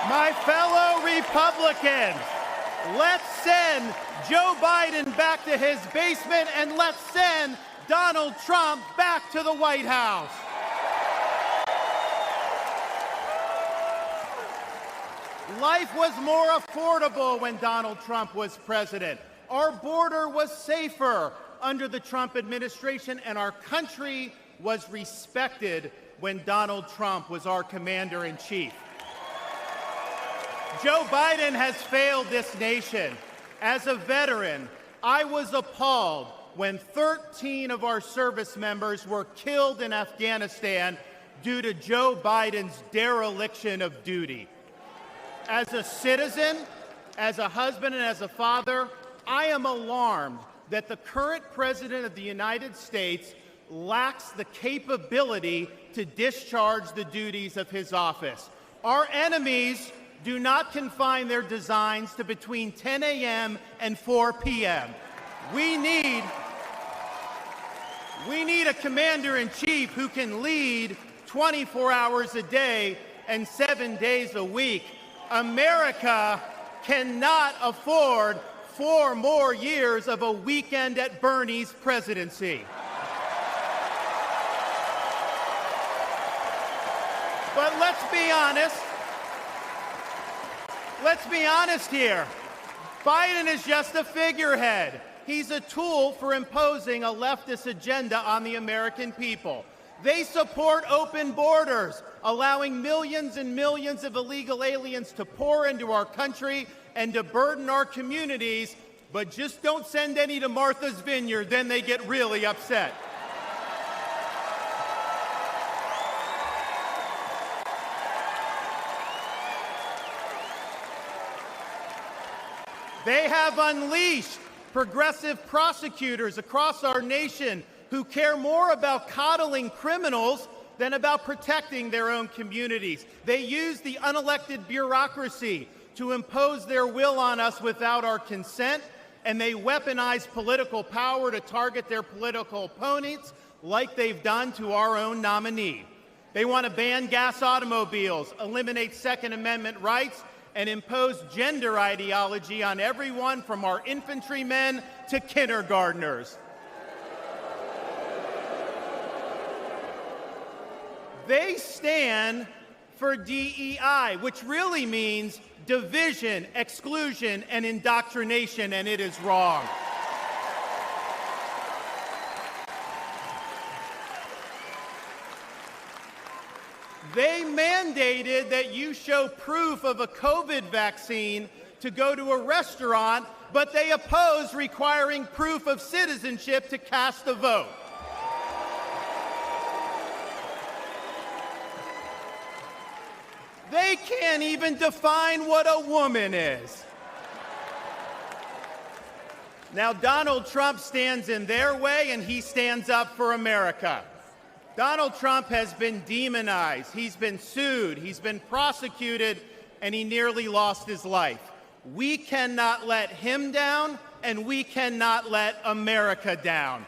My fellow Republicans, let's send Joe Biden back to his basement and let's send Donald Trump back to the White House. Life was more affordable when Donald Trump was president. Our border was safer under the Trump administration, and our country was respected when Donald Trump was our commander-in-chief. Joe Biden has failed this nation. As a veteran, I was appalled when 13 of our service members were killed in Afghanistan due to Joe Biden's dereliction of duty. As a citizen, as a husband, and as a father, I am alarmed that the current President of the United States lacks the capability to discharge the duties of his office. Our enemies do not confine their designs to between 10 a.m. and 4 p.m. We need a commander-in-chief who can lead 24 hours a day and 7 days a week. America cannot afford 4 more years of a weekend at Bernie's presidency. But let's be honest. Let's be honest here. Biden is just a figurehead. He's a tool for imposing a leftist agenda on the American people. They support open borders, allowing millions and millions of illegal aliens to pour into our country and to burden our communities, but just don't send any to Martha's Vineyard, then they get really upset. They have unleashed progressive prosecutors across our nation who care more about coddling criminals than about protecting their own communities. They use the unelected bureaucracy to impose their will on us without our consent, and they weaponize political power to target their political opponents like they've done to our own nominee. They want to ban gas automobiles, eliminate Second Amendment rights, and impose gender ideology on everyone from our infantrymen to kindergartners. They stand for DEI, which really means division, exclusion, and indoctrination, and it is wrong. They mandated that you show proof of a COVID vaccine to go to a restaurant, but they oppose requiring proof of citizenship to cast a vote. They can't even define what a woman is. Now, Donald Trump stands in their way, and he stands up for America. Donald Trump has been demonized, he's been sued, he's been prosecuted, and he nearly lost his life. We cannot let him down, and we cannot let America down.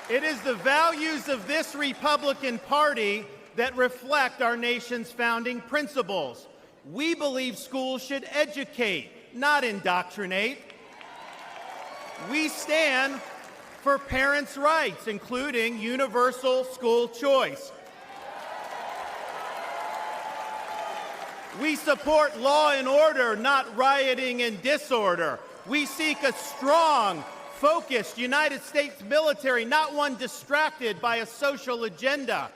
It is the values of this Republican Party that reflect our nation's founding principles. We believe schools should educate, not indoctrinate. We stand for parents' rights, including universal school choice. We support law and order, not rioting and disorder. We seek a strong, focused United States military, not one distracted by a social agenda.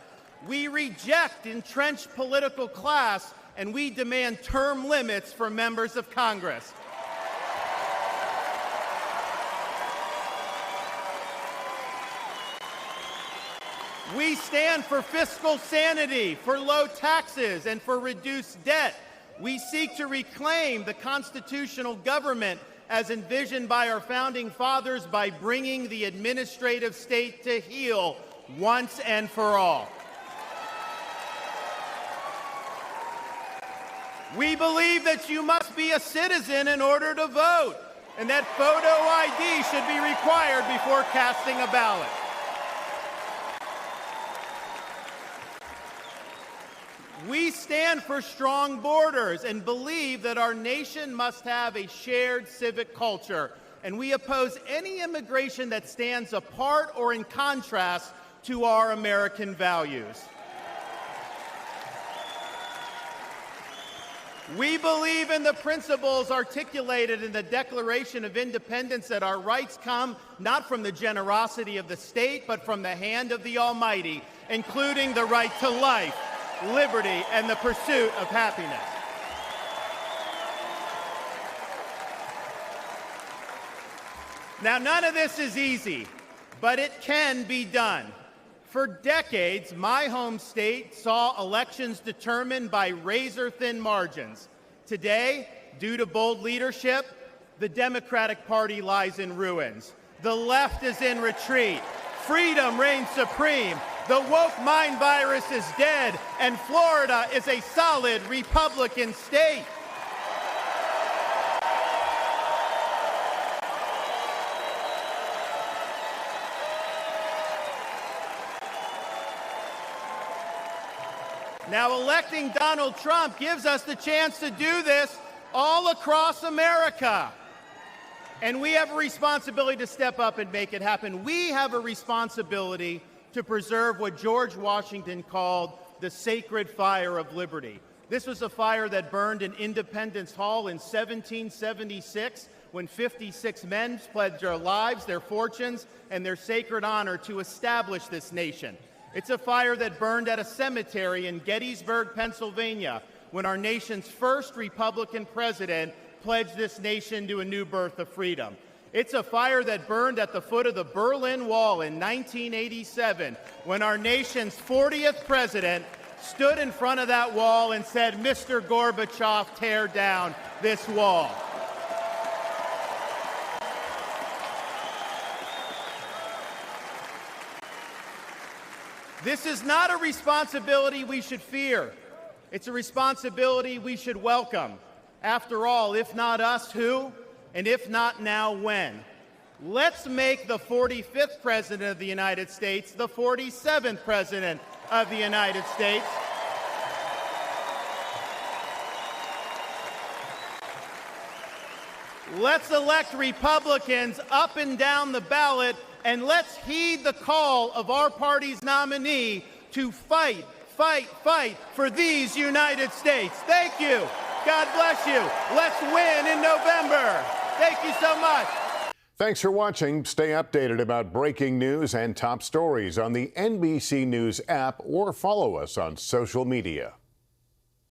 We reject entrenched political class, and we demand term limits for members of Congress. We stand for fiscal sanity, for low taxes, and for reduced debt. We seek to reclaim the constitutional government as envisioned by our founding fathers by bringing the administrative state to heel once and for all. We believe that you must be a citizen in order to vote. and that photo ID should be required before casting a ballot. We stand for strong borders and believe that our nation must have a shared civic culture, and we oppose any immigration that stands apart or in contrast to our American values. We believe in the principles articulated in the Declaration of Independence that our rights come not from the generosity of the state, but from the hand of the Almighty, including the right to life, liberty, and the pursuit of happiness. Now, none of this is easy, but it can be done. For decades, my home state saw elections determined by razor-thin margins. Today, due to bold leadership, the Democratic Party lies in ruins. The left is in retreat. Freedom reigns supreme. The woke mind virus is dead, and Florida is a solid Republican state. Now, electing Donald Trump gives us the chance to do this all across America. And we have a responsibility to step up and make it happen. We have a responsibility to preserve what George Washington called the sacred fire of liberty. This was a fire that burned in Independence Hall in 1776 when 56 men pledged their lives, their fortunes, and their sacred honor to establish this nation. It's a fire that burned at a cemetery in Gettysburg, Pennsylvania, when our nation's first Republican president pledged this nation to a new birth of freedom. It's a fire that burned at the foot of the Berlin Wall in 1987, when our nation's 40th president stood in front of that wall and said, "Mr. Gorbachev, tear down this wall." This is not a responsibility we should fear. It's a responsibility we should welcome. After all, if not us, who? And if not now, when? Let's make the 45th President of the United States the 47th President of the United States. Let's elect Republicans up and down the ballot, and let's heed the call of our party's nominee to fight, fight, fight for these United States. Thank you. God bless you. Let's win in November. Thank you so much. Thanks for watching. Stay updated about breaking news and top stories on the NBC News app or follow us on social media.